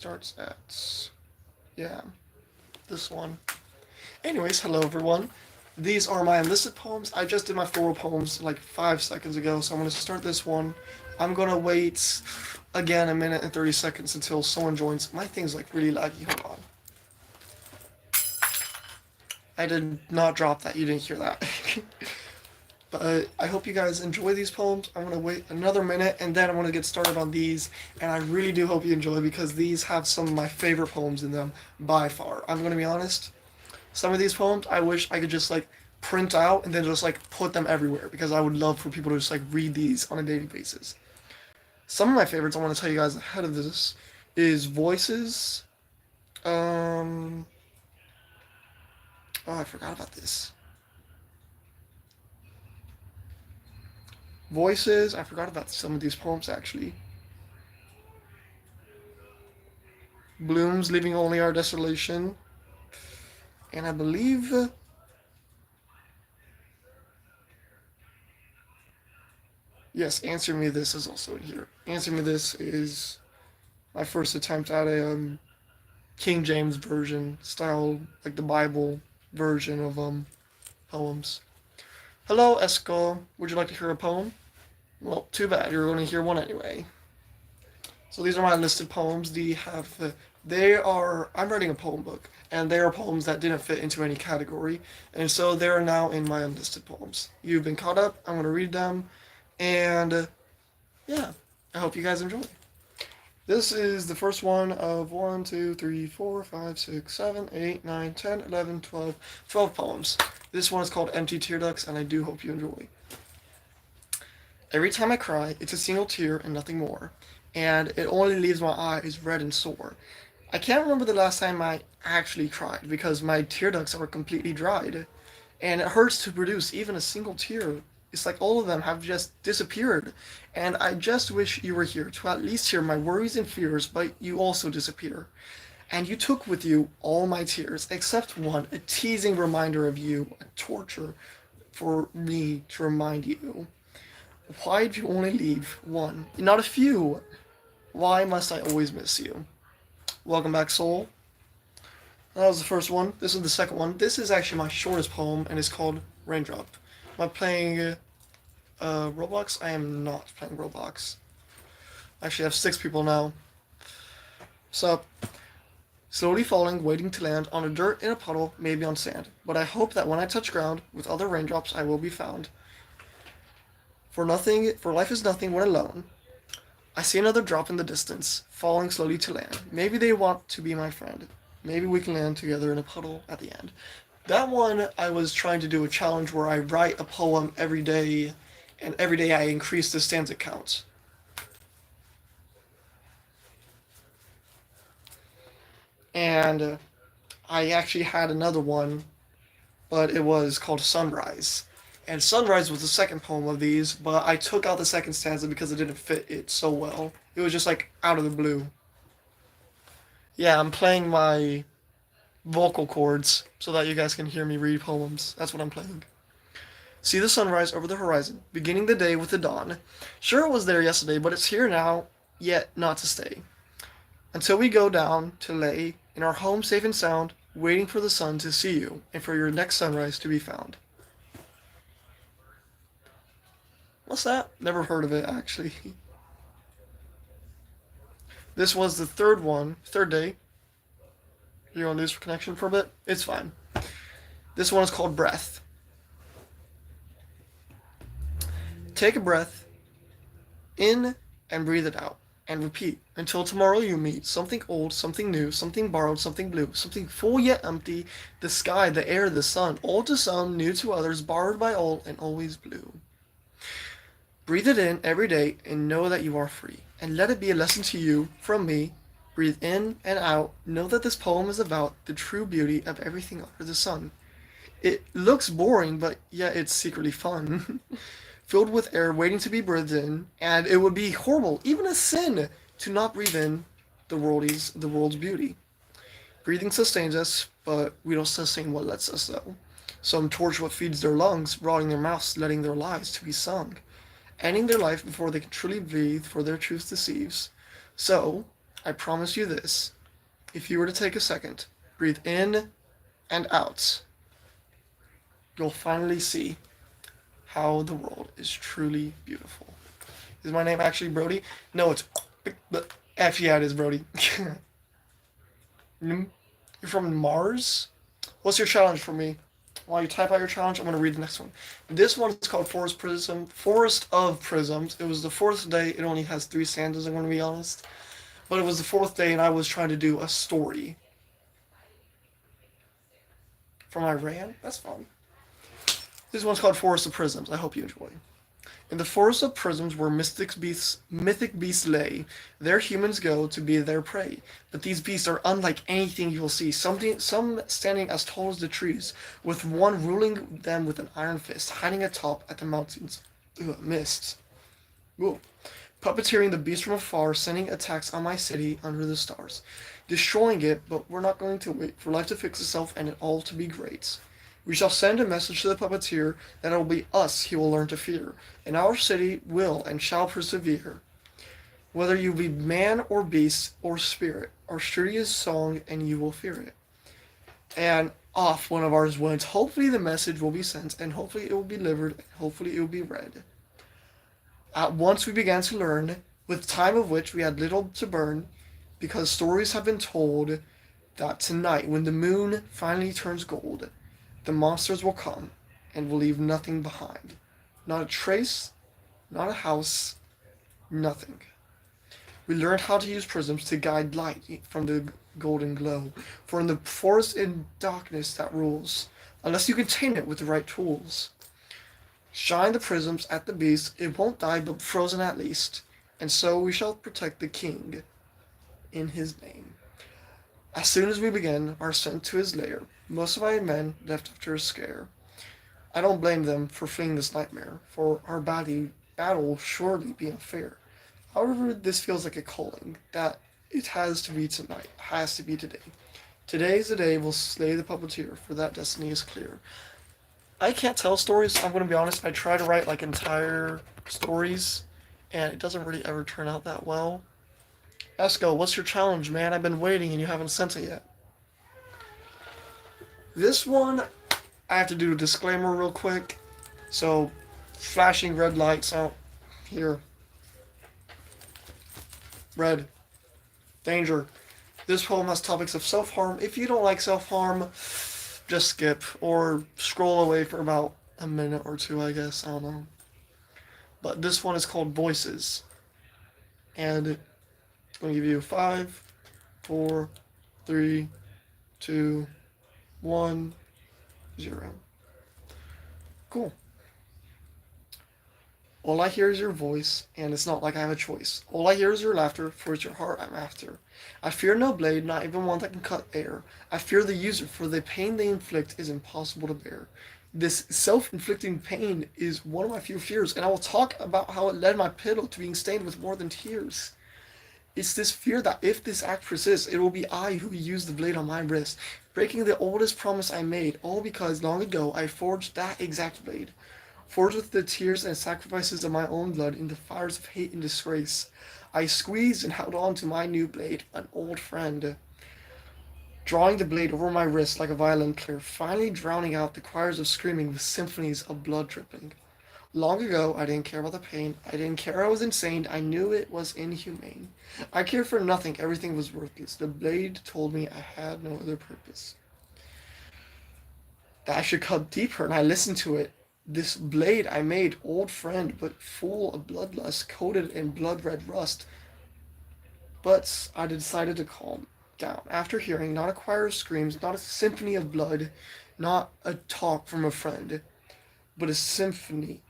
starts at, yeah, this one. Anyways, hello everyone. These are my enlisted poems. I just did my floral poems like 5 seconds ago, so I'm going to start this one. I'm going to wait again a minute and 30 seconds until someone joins. My thing's like really laggy. Hold on. I did not drop that. You didn't hear that. But I hope you guys enjoy these poems. I'm going to wait another minute and then I'm going to get started on these. And I really do hope you enjoy because these have some of my favorite poems in them by far. I'm going to be honest. Some of these poems I wish I could just like print out and then just like put them everywhere because I would love for people to just like read these on a daily basis. Some of my favorites I want to tell you guys ahead of this is Voices. Um, oh, I forgot about this. Voices. I forgot about some of these poems actually. Blooms, leaving only our desolation. And I believe. Yes, Answer Me This is also in here. Answer Me This is my first attempt at a King James version style, like the Bible version of poems. Hello, Esco. Would you like to hear a poem? Well, too bad. You're going to hear one anyway. So these are my listed poems. They are. I'm writing a poem book, and they are poems that didn't fit into any category, and so they are now in my unlisted poems. You've been caught up. I'm going to read them, and yeah, I hope you guys enjoy. This is the first one of 1, 2, 3, 4, 5, 6, 7, 8, 9, 10, 11, 12, 12 poems. This one is called Empty Tear Ducts, and I do hope you enjoy. Every time I cry, it's a single tear and nothing more, and it only leaves my eyes red and sore. I can't remember the last time I actually cried because my tear ducts are completely dried, and it hurts to produce even a single tear. It's like all of them have just disappeared, and I just wish you were here to at least hear my worries and fears, but you also disappear. And you took with you all my tears, except one, a teasing reminder of you, a torture for me to remind you. Why'd you only leave one, not a few? Why must I always miss you? Welcome back, Soul. That was the first one. This is the second one. This is actually my shortest poem, and it's called Raindrop. Am I playing Roblox? I am not playing Roblox. Actually, I have 6 people now. So, slowly falling, waiting to land on a dirt in a puddle, maybe on sand. But I hope that when I touch ground, with other raindrops, I will be found. For life is nothing when alone. I see another drop in the distance, falling slowly to land. Maybe they want to be my friend. Maybe we can land together in a puddle at the end. That one, I was trying to do a challenge where I write a poem every day, and every day I increase the stanza count. And I actually had another one, but it was called Sunrise. And Sunrise was the second poem of these, but I took out the second stanza because it didn't fit it so well. It was just like out of the blue. Yeah, I'm playing my vocal cords so that you guys can hear me read poems. That's what I'm playing. See the sunrise over the horizon, beginning the day with the dawn. Sure, it was there yesterday, but it's here now, yet not to stay. Until we go down to lay in our home safe and sound, waiting for the sun to see you and for your next sunrise to be found. What's that? Never heard of it, actually. This was the third one, third day. You're gonna lose connection for a bit? It's fine. This one is called Breath. Take a breath in and breathe it out. And repeat until tomorrow you meet something old, something new, something borrowed, something blue, something full yet empty, the sky, the air, the sun, old to some, new to others, borrowed by all, and always blue. Breathe it in every day and know that you are free. And let it be a lesson to you from me. Breathe in and out. Know that this poem is about the true beauty of everything under the sun. It looks boring, but yet it's secretly fun. Filled with air waiting to be breathed in, and it would be horrible, even a sin, to not breathe in the world's beauty. Breathing sustains us, but we don't sustain what lets us though. Some torch what feeds their lungs, rotting their mouths, letting their lives to be sung, ending their life before they can truly breathe, for their truth deceives. So, I promise you this. If you were to take a second, breathe in and out, you'll finally see how the world is truly beautiful. Is my name actually Brody? No, it's F. Yeah, it is Brody. You're from Mars? What's your challenge for me? While you type out your challenge, I'm going to read the next one. This one is called Forest of Prisms. It was the fourth day. It only has 3 stanzas, I'm going to be honest. But it was the fourth day, and I was trying to do a story from Iran. That's fun. This one's called Forest of Prisms. I hope you enjoy. In the forest of prisms where mythic beasts lay, there humans go to be their prey. But these beasts are unlike anything you will see. Some standing as tall as the trees, with one ruling them with an iron fist, hiding atop at the mountains' mists. Ooh. Puppeteering the beast from afar, sending attacks on my city under the stars, destroying it. But we're not going to wait for life to fix itself and it all to be great. We shall send a message to the puppeteer that it will be us he will learn to fear, and our city will and shall persevere. Whether you be man or beast or spirit, our sturdy is song and you will fear it. And off one of ours went. Hopefully the message will be sent, and hopefully it will be delivered, and hopefully it will be read. At once we began to learn, with time of which we had little to burn, because stories have been told that tonight, when the moon finally turns gold, the monsters will come and will leave nothing behind. Not a trace, not a house, nothing. We learned how to use prisms to guide light from the golden glow, for in the forest in darkness that rules, unless you contain it with the right tools. Shine the prisms at the beast, it won't die but frozen at least, and so we shall protect the king in his name. As soon as we begin our ascent to his lair, most of my men left after a scare. I don't blame them for fleeing this nightmare, for our battle will surely be unfair. However, this feels like a calling, that it has to be tonight, has to be today. Today's the day we'll slay the puppeteer, for that destiny is clear. I can't tell stories, I'm going to be honest. I try to write like entire stories, and it doesn't really ever turn out that well. Esco, what's your challenge, man? I've been waiting and you haven't sent it yet. This one, I have to do a disclaimer real quick. So, flashing red lights out here. Red. Danger. This poem has topics of self-harm. If you don't like self-harm, just skip or scroll away for about a minute or two, I guess. I don't know. But this one is called Voices. And it's going to give you 5, 4, 3, 2, 1, 0. Cool. All I hear is your voice, and it's not like I have a choice. All I hear is your laughter, for it's your heart I'm after. I fear no blade, not even one that can cut air. I fear the user, for the pain they inflict is impossible to bear. This self-inflicting pain is one of my few fears, and I will talk about how it led my pillow to being stained with more than tears. It's this fear that if this act persists, it will be I who use the blade on my wrist, breaking the oldest promise I made, all because long ago I forged that exact blade. Forged with the tears and sacrifices of my own blood in the fires of hate and disgrace. I squeezed and held on to my new blade, an old friend, drawing the blade over my wrist like a violin clear, finally drowning out the choirs of screaming with symphonies of blood dripping. Long ago, I didn't care about the pain. I didn't care I was insane. I knew it was inhumane. I cared for nothing. Everything was worthless. The blade told me I had no other purpose. That I should cut deeper, and I listened to it. This blade I made, old friend, but full of bloodlust, coated in blood-red rust. But I decided to calm down after hearing not a choir of screams, not a symphony of blood, not a talk from a friend, but a symphony,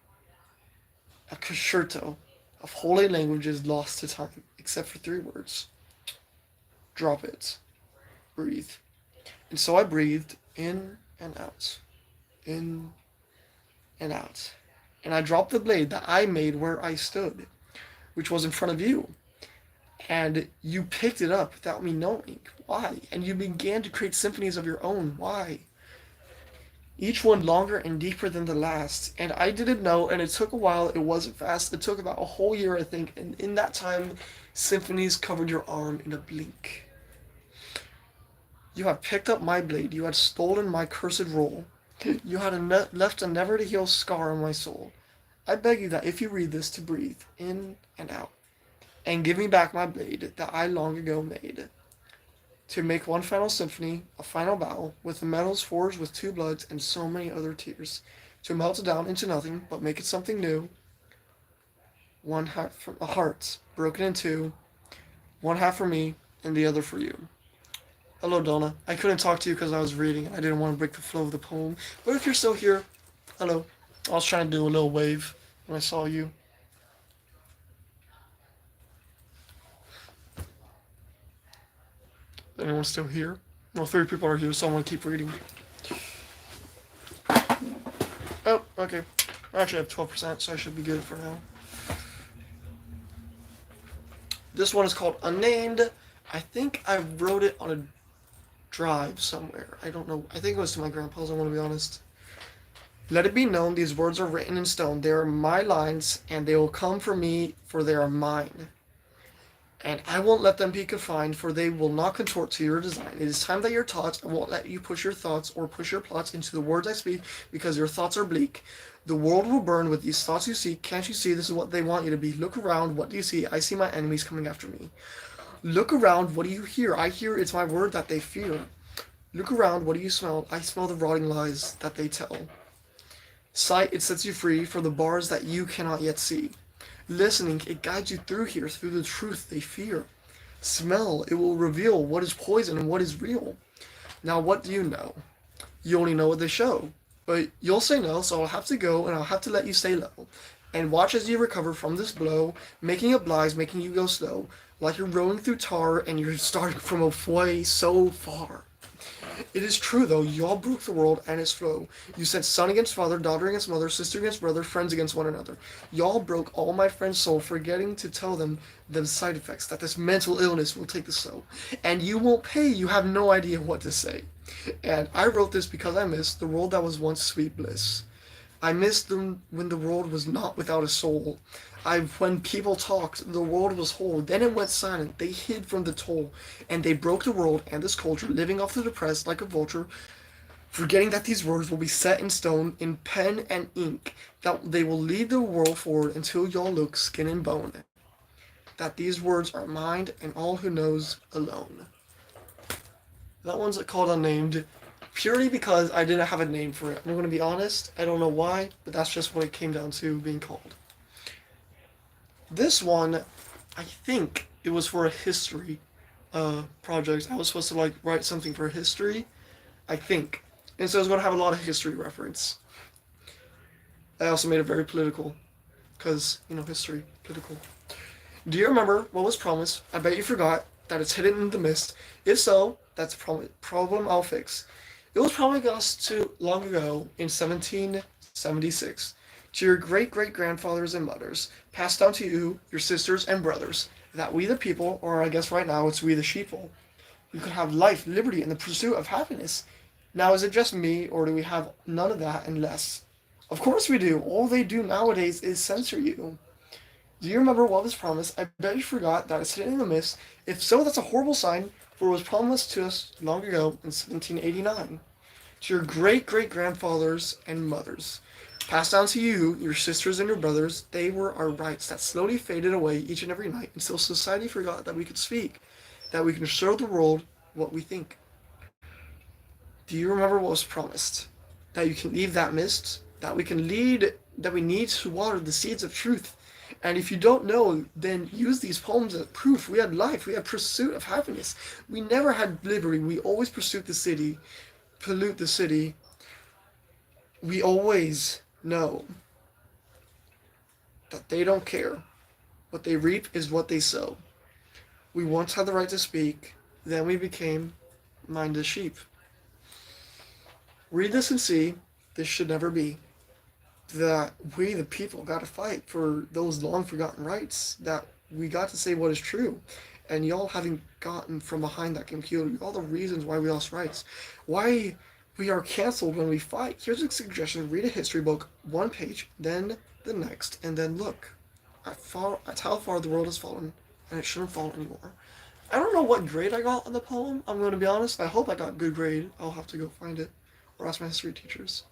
a concerto of holy languages lost to time, except for 3 words. Drop it. Breathe. And so I breathed in and out. In and out. And I dropped the blade that I made where I stood, which was in front of you. And you picked it up without me knowing. Why? And you began to create symphonies of your own. Why? Each one longer and deeper than the last. And I didn't know, and it took a while. It wasn't fast. It took about a whole year, I think. And in that time, Symphonies covered your arm in a blink. You had picked up my blade, you had stolen my cursed roll. You had left a never to heal scar on my soul. I beg you that if you read this to breathe in and out, and give me back my blade that I long ago made, to make one final symphony, a final bow, with the metals forged with two bloods and so many other tears, to melt it down into nothing, but make it something new, one half from a heart broken in two, one half for me and the other for you. Hello, Donna. I couldn't talk to you because I was reading and I didn't want to break the flow of the poem. But if you're still here, hello. I was trying to do a little wave when I saw you. Anyone still here? Well, three people are here, so I want to keep reading. Oh, okay. I actually have 12%, so I should be good for now. This one is called Unnamed. I think I wrote it on a drive somewhere. I don't know. I think it was to my grandpa's, I want to be honest. Let it be known, these words are written in stone. They are my lines, and they will come from me, for they are mine. And I won't let them be confined, for they will not contort to your design. It is time that your thoughts, I won't let you push your thoughts or push your plots into the words I speak, because your thoughts are bleak. The world will burn with these thoughts you seek. Can't you see this is what they want you to be? Look around, what do you see? I see my enemies coming after me. Look around, what do you hear? I hear it's my word that they fear. Look around, what do you smell? I smell the rotting lies that they tell. Sight, it sets you free for the bars that you cannot yet see. Listening, it guides you through here, through the truth they fear. Smell, it will reveal what is poison and what is real. Now, what do you know? You only know what they show. But you'll say no, so I'll have to go and I'll have to let you stay low. And watch as you recover from this blow, making up lies, making you go slow, like you're rowing through tar and you're starting from a way so far. It is true, though, y'all broke the world and its flow. You said son against father, daughter against mother, sister against brother, friends against one another. Y'all broke all my friends' soul, forgetting to tell them the side effects, that this mental illness will take the soul. And you won't pay, you have no idea what to say. And I wrote this because I miss the world that was once sweet bliss. I missed them when the world was not without a soul. When people talked, the world was whole. Then it went silent. They hid from the toll, and they broke the world and this culture, living off the depressed like a vulture, forgetting that these words will be set in stone in pen and ink. That they will lead the world forward until y'all look skin and bone. That these words are mine and all who knows alone. That one's called Unnamed. Purely because I didn't have a name for it. I'm going to be honest. I don't know why, but that's just what it came down to being called. This one, I think it was for a history project. I was supposed to like write something for history, I think. And so I was going to have a lot of history reference. I also made it very political because, history, political. Do you remember what was promised? I bet you forgot that it's hidden in the mist. If so, that's a problem I'll fix. It was promised to long ago in 1776 to your great great grandfathers and mothers, passed down to you, your sisters and brothers, that we the people, or I guess right now it's we the sheeple, you could have life, liberty, and the pursuit of happiness. Now is it just me, or do we have none of that and less? Of course we do. All they do nowadays is censor you. Do you remember what was promised? I bet you forgot that it's hidden in the mist. If so, that's a horrible sign, for it was promised to us long ago in 1789. To your great great grandfathers and mothers, passed down to you, your sisters and your brothers, they were our rights that slowly faded away each and every night until society forgot that we could speak, that we can show the world what we think. Do you remember what was promised? That you can leave that mist, that we can lead, that we need to water the seeds of truth. And if you don't know, then use these poems as proof. We had life, we had pursuit of happiness. We never had liberty, we always pursued the city, pollute the city. We always know that they don't care. What they reap is what they sow. We once had the right to speak, then we became mindless sheep. Read this and see, this should never be. That we, the people, got to fight for those long forgotten rights. That we got to say what is true. And y'all having gotten from behind that computer, all the reasons why we lost rights. Why we are canceled when we fight. Here's a suggestion. Read a history book, one page, then the next, and then look at how far the world has fallen and it shouldn't fall anymore. I don't know what grade I got on the poem, I'm going to be honest. I hope I got a good grade. I'll have to go find it or ask my history teachers.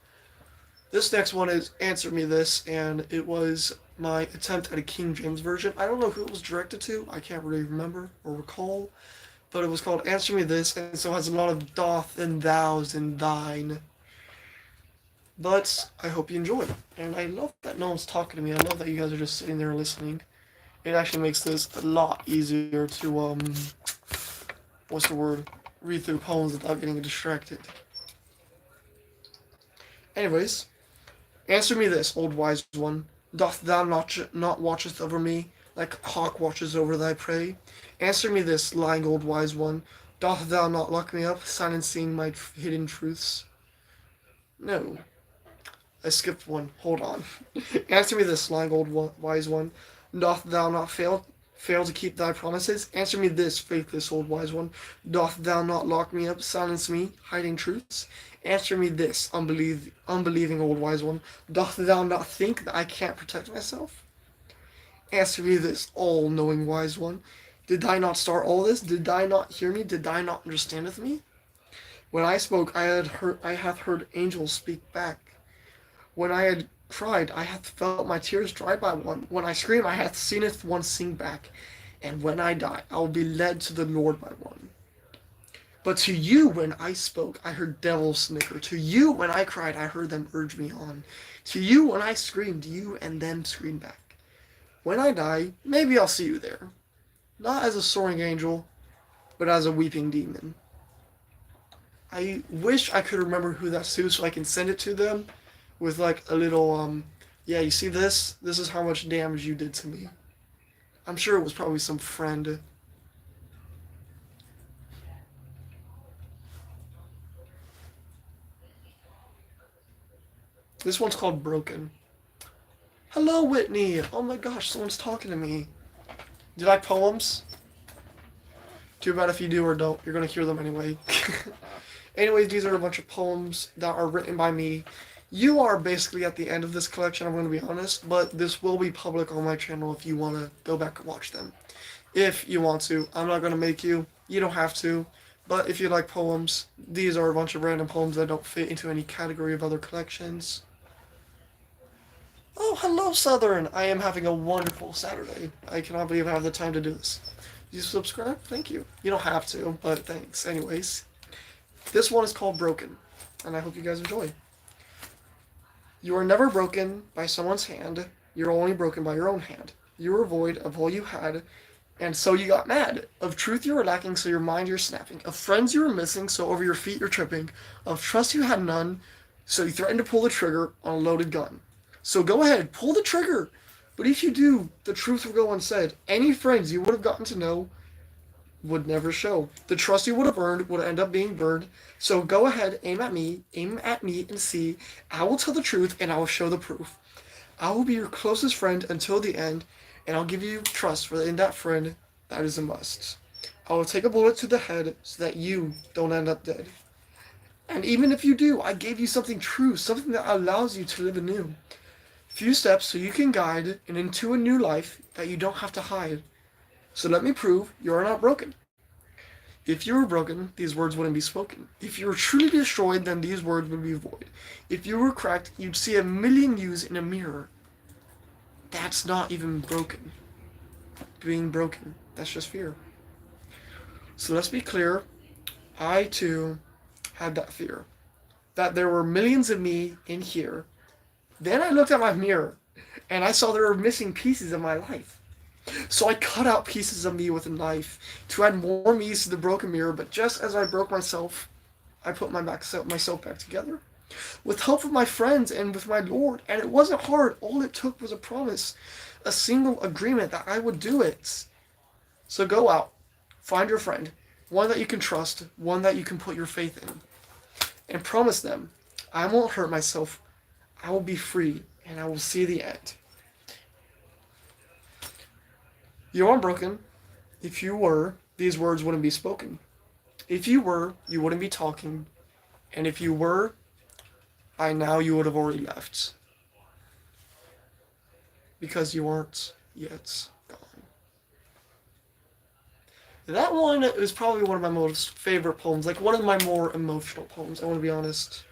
This next one is Answer Me This, and it was my attempt at a King James version. I don't know who it was directed to, I can't really remember or recall, but it was called Answer Me This, and so it has a lot of doth and thous and thine. But I hope you enjoy it. And I love that no one's talking to me. I love that you guys are just sitting there listening. It actually makes this a lot easier to what's the word? Read through poems without getting distracted. Anyways, answer me this, old wise one. Doth thou not watchest over me, like hawk watches over thy prey? Answer me this, lying old wise one. Doth thou not lock me up, silencing my hidden truths? No. I skipped one. Hold on. Answer me this, lying old wise one. Doth thou not fail to keep thy promises? Answer me this, faithless old wise one. Doth thou not lock me up, silence me, hiding truths? Answer me this, unbelieving old wise one. Doth thou not think that I can't protect myself? Answer me this, all-knowing wise one. Did I not start all this? Did I not hear me? Did I not understand with me? When I spoke, I hath heard angels speak back. When I had cried, I hath felt my tears dried by one. When I scream, I hath seeneth one sing back. And when I die, I will be led to the Lord by one. But to you, when I spoke, I heard devils snicker. To you, when I cried, I heard them urge me on. To you, when I screamed, you and them screamed back. When I die, maybe I'll see you there. Not as a soaring angel, but as a weeping demon. I wish I could remember who that's to so I can send it to them with like a little yeah, you see this? This is how much damage you did to me. I'm sure it was probably some friend. This one's called Broken. Hello, Whitney. Oh my gosh, someone's talking to me. Do you like poems? Too bad if you do or don't. You're gonna hear them anyway. Anyways, these are a bunch of poems that are written by me. You are basically at the end of this collection, I'm going to be honest, but this will be public on my channel if you want to go back and watch them. If you want to. I'm not going to make you. You don't have to. But if you like poems, these are a bunch of random poems that don't fit into any category of other collections. Oh, hello, Southern. I am having a wonderful Saturday. I cannot believe I have the time to do this. You subscribe? Thank you. You don't have to, but thanks. Anyways, this one is called Broken, and I hope you guys enjoy. You are never broken by someone's hand. You're only broken by your own hand. You were void of all you had, and so you got mad. Of truth you were lacking, so your mind you're snapping. Of friends you were missing, so over your feet you're tripping. Of trust you had none, so you threatened to pull the trigger on a loaded gun. So go ahead, pull the trigger. But if you do, the truth will go unsaid. Any friends you would have gotten to know would never show. The trust you would have earned would end up being burned. So go ahead, aim at me and see. I will tell the truth and I will show the proof. I will be your closest friend until the end, and I'll give you trust for in that friend that is a must. I will take a bullet to the head so that you don't end up dead. And even if you do, I gave you something true, something that allows you to live anew. Few steps so you can guide and into a new life that you don't have to hide. So let me prove you are not broken. If you were broken, these words wouldn't be spoken. If you were truly destroyed, then these words would be void. If you were cracked, you'd see a million yous in a mirror. That's not even broken. Being broken, that's just fear. So let's be clear. I too had that fear. That there were millions of me in here. Then I looked at my mirror and I saw there were missing pieces of my life. So I cut out pieces of me with a knife to add more me's to the broken mirror, but just as I broke myself, I put myself back together. With help of my friends and with my Lord, and it wasn't hard. All it took was a promise, a single agreement that I would do it. So go out, find your friend, one that you can trust, one that you can put your faith in, and promise them, I won't hurt myself, I will be free, and I will see the end. You aren't broken. If you were, these words wouldn't be spoken. If you were, you wouldn't be talking. And if you were, by now you would have already left. Because you aren't yet gone. That one is probably one of my most favorite poems, like one of my more emotional poems, I want to be honest.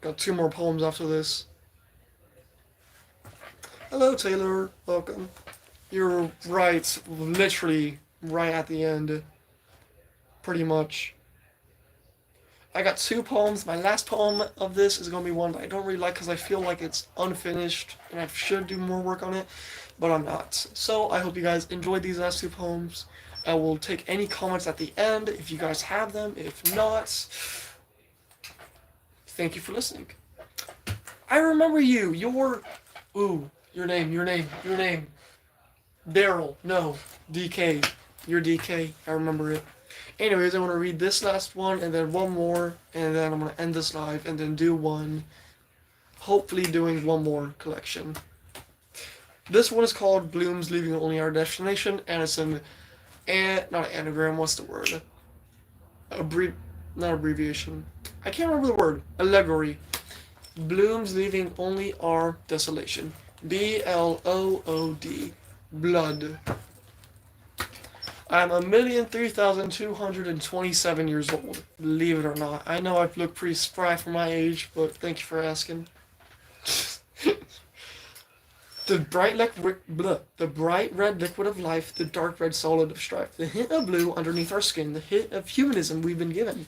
Got two more poems after this. Hello, Taylor. Welcome. You're right, literally right at the end, pretty much. I got two poems. My last poem of this is going to be one that I don't really like because I feel like it's unfinished and I should do more work on it, but I'm not. So I hope you guys enjoyed these last two poems. I will take any comments at the end if you guys have them. If not, thank you for listening. I remember you. Your name. Daryl. No. DK. You're DK. I remember it. Anyways, I want to read this last one and then one more, and then I'm going to end this live and then do one. Hopefully, doing one more collection. This one is called Blooms Leaving Only Our Destination, and it's not an anagram, what's the word? Not abbreviation. I can't remember the word. Allegory. Blooms Leaving Only Our Desolation. BLOOD. Blood. I'm 1,003,227 years old. Believe it or not. I know I look pretty spry for my age, but thank you for asking. The bright red liquid of life, the dark red solid of strife, the hint of blue underneath our skin, the hint of humanism we've been given.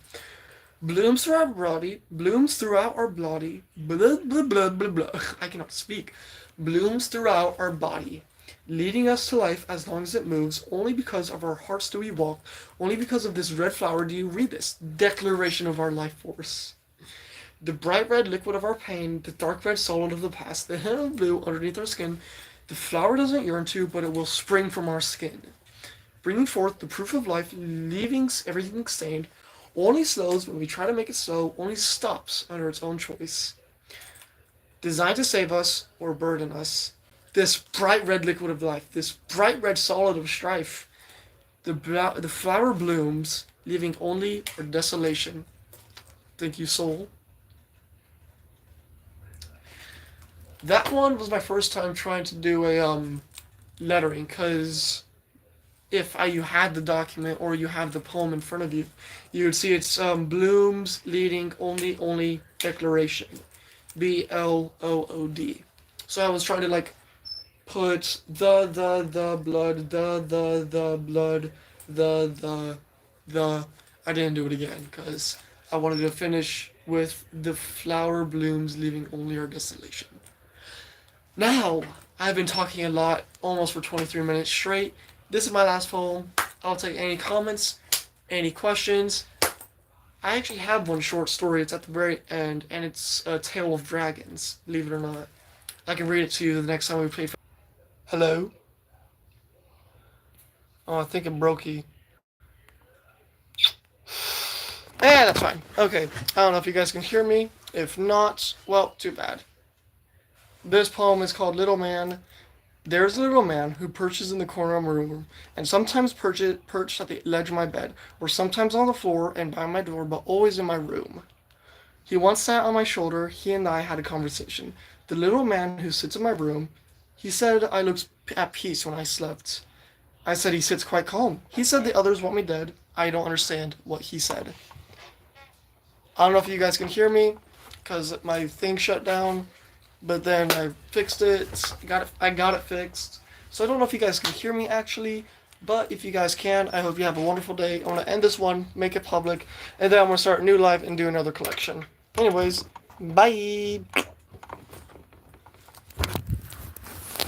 Blooms throughout our body, blooms throughout our body, blah, blah, blah, blah, blah. I cannot speak. Blooms throughout our body, leading us to life as long as it moves. Only because of our hearts do we walk. Only because of this red flower do you read this declaration of our life force. The bright red liquid of our pain, the dark red solid of the past, the hint of blue underneath our skin. The flower doesn't yearn to, but it will spring from our skin, bringing forth the proof of life, leaving everything stained. Only slows when we try to make it slow, only stops under its own choice. Designed to save us or burden us. This bright red liquid of life, this bright red solid of strife. The flower blooms, leaving only our desolation. Thank you, soul. That one was my first time trying to do a lettering, because if you had the document or you have the poem in front of you, you would see it's blooms leading only declaration. BLOOD. So I was trying to like put the blood, the blood, the. I didn't do it again because I wanted to finish with the flower blooms leaving only our desolation. Now, I've been talking a lot, almost for 23 minutes straight. This is my last poem. I'll take any comments, any questions. I actually have one short story. It's at the very end, and it's a tale of dragons, believe it or not. I can read it to you the next time we play. Hello? Oh, I think it brokey. That's fine. Okay, I don't know if you guys can hear me. If not, well, too bad. This poem is called Little Man. There's a little man who perches in the corner of my room, and sometimes perched at the ledge of my bed, or sometimes on the floor and by my door, but always in my room. He once sat on my shoulder. He and I had a conversation. The little man who sits in my room, he said I looked at peace when I slept. I said he sits quite calm. He said the others want me dead. I don't understand what he said. I don't know if you guys can hear me, because my thing shut down. But then I fixed it. I got it fixed. So I don't know if you guys can hear me actually, but if you guys can, I hope you have a wonderful day. I want to end this one, make it public, and then I'm going to start a new live and do another collection. Anyways, bye!